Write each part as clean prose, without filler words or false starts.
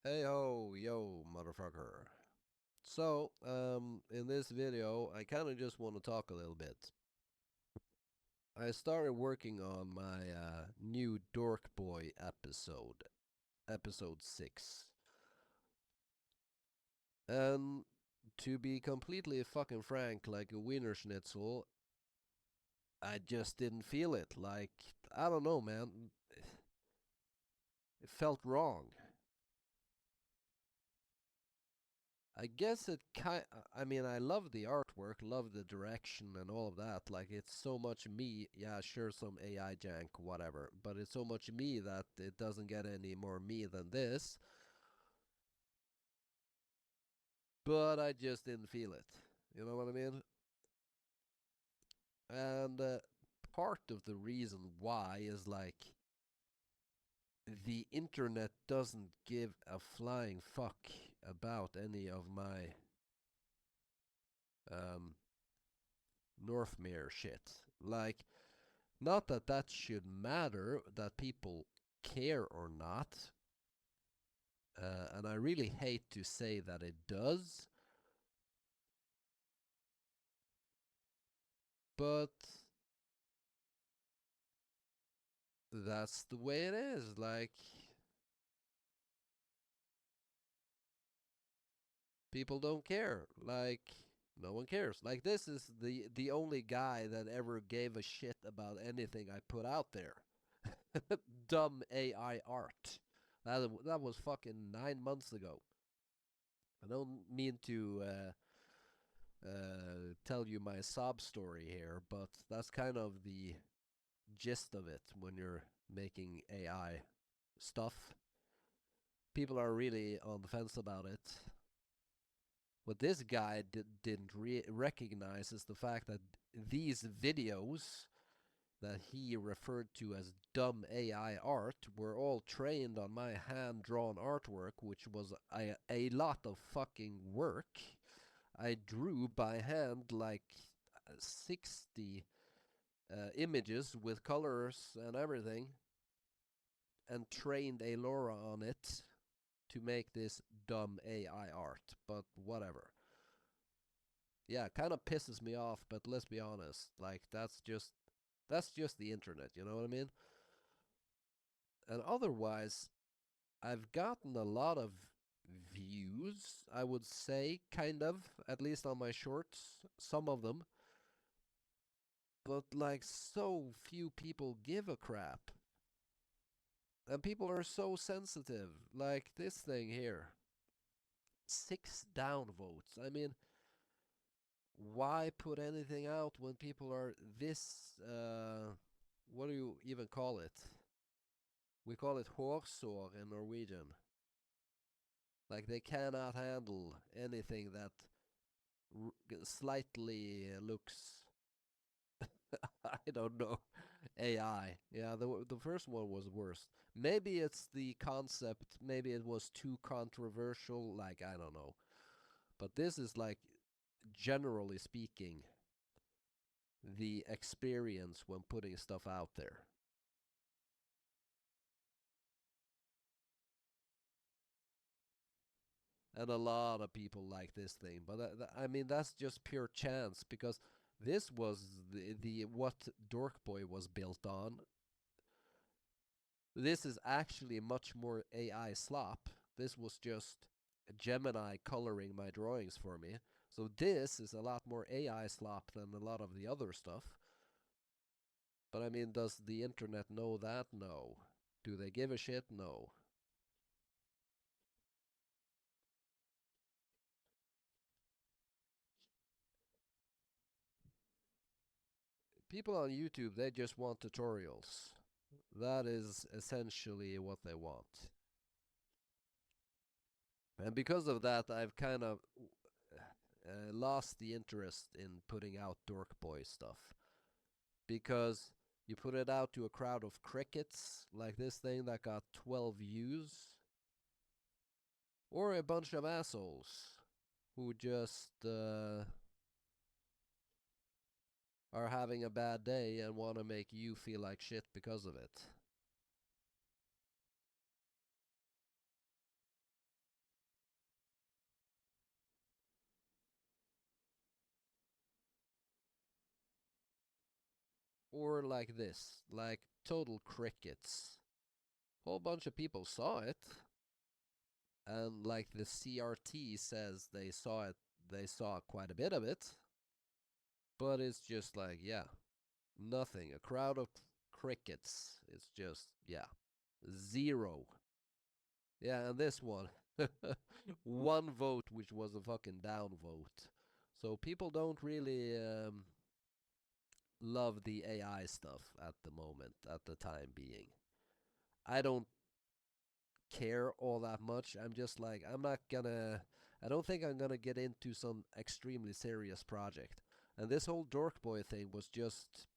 Hey ho, yo, motherfucker. In this video, I kind of just want to talk a little bit. I started working on my new Dork Boy episode 6. And to be completely fucking frank, like a Wiener Schnitzel, I just didn't feel it. Like, I don't know, man. It felt wrong. I guess I mean, I love the artwork, love the direction and all of that. Like, it's so much me. Yeah, sure, some AI jank, whatever. But it's so much me that it doesn't get any more me than this. But I just didn't feel it. You know what I mean? And part of the reason why is like the internet doesn't give a flying fuck about any of my um, Northmere shit. Like, not that that should matter, that people care or not. And I really hate to say that it does. But that's the way it is. Like, people don't care. Like, no one cares. Like, this is the only guy that ever gave a shit about anything I put out there. Dumb AI art. That was fucking 9 months ago. I don't mean to tell you my sob story here, but that's kind of the gist of it when you're making AI stuff. People are really on the fence about it. What this guy didn't recognize is the fact that these videos that he referred to as dumb AI art were all trained on my hand-drawn artwork, which was a lot of fucking work. I drew by hand like 60 images with colors and everything and trained a LoRA on it to make this dumb AI art, but whatever. Yeah, kind of pisses me off, but let's be honest, like that's just the internet, you know what I mean? And otherwise, I've gotten a lot of views, I would say, kind of, at least on my shorts, some of them, but like so few people give a crap. And people are so sensitive. Like this thing here. 6 downvotes. I mean, why put anything out when people are this, what do you even call it? We call it hårsår in Norwegian. Like they cannot handle anything that slightly looks, I don't know, AI. Yeah, the first one was worse. Maybe it's the concept. Maybe it was too controversial. Like, I don't know. But this is like, generally speaking, the experience when putting stuff out there. And a lot of people like this thing. But I mean, that's just pure chance because this was the what Dork Boy was built on. This is actually much more AI slop. This was just Gemini coloring my drawings for me. So this is a lot more AI slop than a lot of the other stuff. But I mean, does the internet know that? No. Do they give a shit? No. People on YouTube, they just want tutorials. That is essentially what they want. And because of that, I've kind of lost the interest in putting out Dork Boy stuff. Because you put it out to a crowd of crickets, like this thing that got 12 views, or a bunch of assholes who just are having a bad day and want to make you feel like shit because of it. or like this, like total crickets. Whole bunch of people saw it, and like the CRT says they saw quite a bit of it, but it's just like, yeah, nothing. A crowd of crickets. It's just, yeah, zero. Yeah, and this one, one vote, which was a fucking downvote. So people don't really love the AI stuff at the moment, at the time being. I don't care all that much. I'm just like, I don't think I'm gonna get into some extremely serious project. And this whole Dork Boy thing was just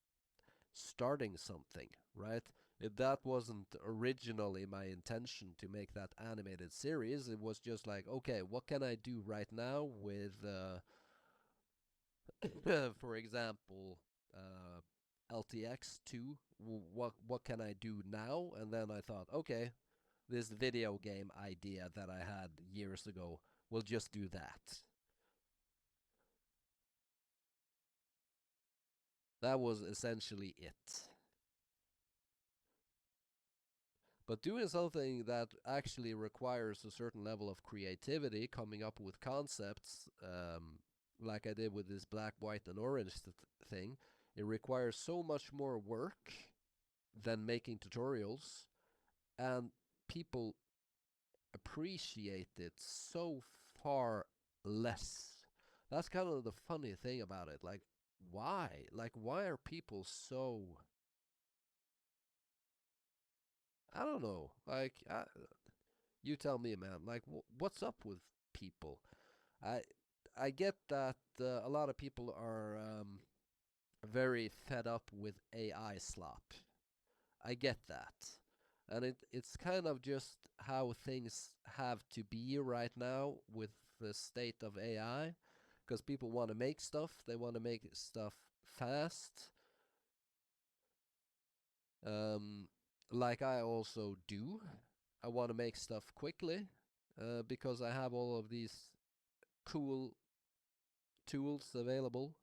starting something, right? If that wasn't originally my intention to make that animated series, it was just like, okay, what can I do right now with, for example, LTX2? What can I do now? And then I thought, okay, this video game idea that I had years ago, we'll just do that. That was essentially it. But doing something that actually requires a certain level of creativity, coming up with concepts, like I did with this black, white, and orange thing, it requires so much more work than making tutorials, and people appreciate it so far less. That's kind of the funny thing about it. Like, why? Like, why are people so? I don't know. Like, you tell me, man. Like, what's up with people? I I get that a lot of people are very fed up with AI slop. I get that. And it's kind of just how things have to be right now with the state of AI. Because people want to make stuff, they want to make stuff fast. Um, like I also do. I want to make stuff quickly because I have all of these cool tools available.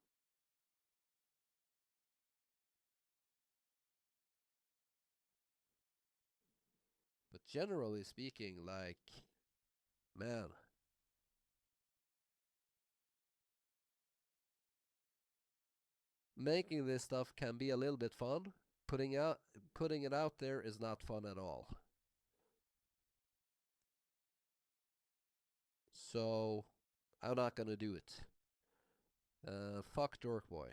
But generally speaking, like, man, making this stuff can be a little bit fun. Putting it out there is not fun at all. So I'm not gonna do it. Fuck Dork Boy.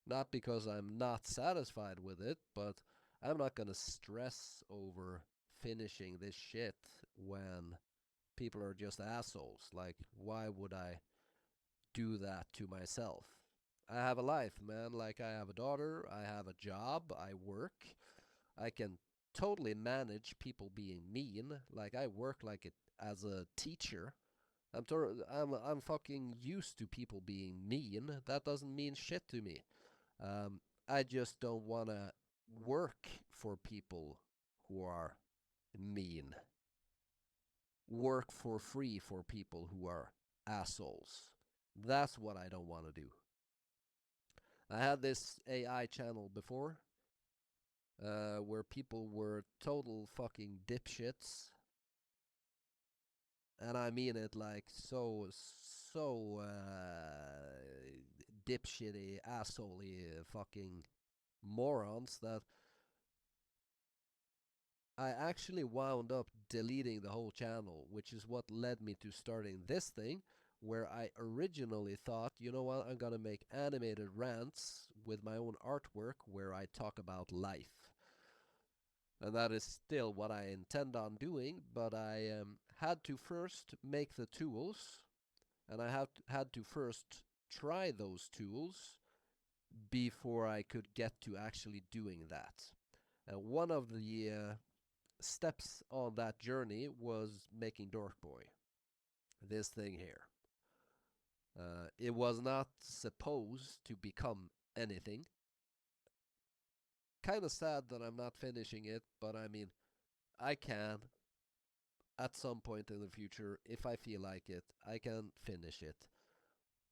Not because I'm not satisfied with it, but I'm not gonna stress over finishing this shit when people are just assholes. Like, why would I do that to myself? I have a life, man. Like, I have a daughter, I have a job, I work. I can totally manage people being mean. Like, I work like it as a teacher. I'm fucking used to people being mean. That doesn't mean shit to me. I just don't want to work for people who are mean. Work for free for people who are assholes. That's what I don't want to do. I had this AI channel before where people were total fucking dipshits. And I mean it like so dipshitty, assholey fucking morons that I actually wound up deleting the whole channel, which is what led me to starting this thing, where I originally thought, you know what, I'm gonna make animated rants with my own artwork where I talk about life. And that is still what I intend on doing, but I had to first make the tools, and had to first try those tools before I could get to actually doing that. And one of the steps on that journey was making Dork Boy, this thing here. It was not supposed to become anything. Kind of sad that I'm not finishing it, but I mean, I can at some point in the future, if I feel like it, I can finish it.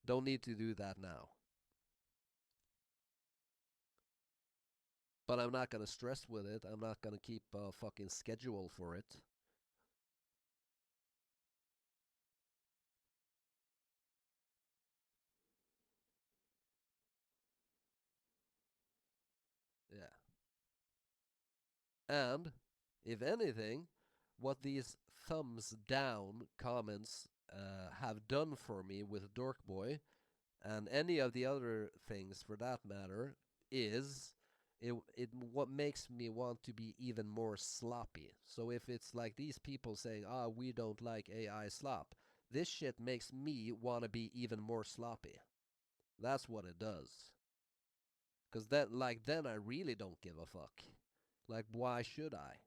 Don't need to do that now. But I'm not gonna stress with it. I'm not gonna keep a fucking schedule for it. Yeah. And if anything, what these thumbs down comments have done for me with Dork Boy and any of the other things for that matter is it what makes me want to be even more sloppy. So if it's like these people saying, "Ah, we don't like AI slop," this shit makes me want to be even more sloppy. That's what it does. Cause then I really don't give a fuck. Like, why should I?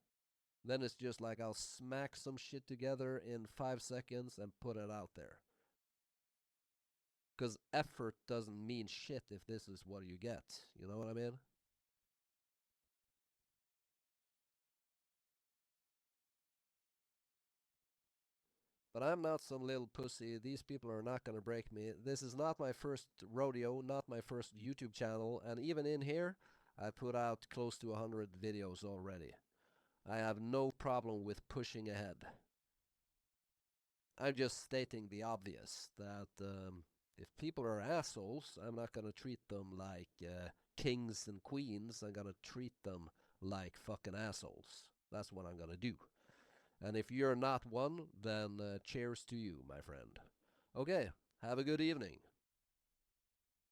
Then it's just like I'll smack some shit together in 5 seconds and put it out there. Because effort doesn't mean shit if this is what you get. You know what I mean? But I'm not some little pussy. These people are not going to break me. This is not my first rodeo, not my first YouTube channel. And even in here, I put out close to 100 videos already. I have no problem with pushing ahead. I'm just stating the obvious that if people are assholes, I'm not going to treat them like kings and queens. I'm going to treat them like fucking assholes. That's what I'm going to do. And if you're not one, then cheers to you, my friend. Okay, have a good evening.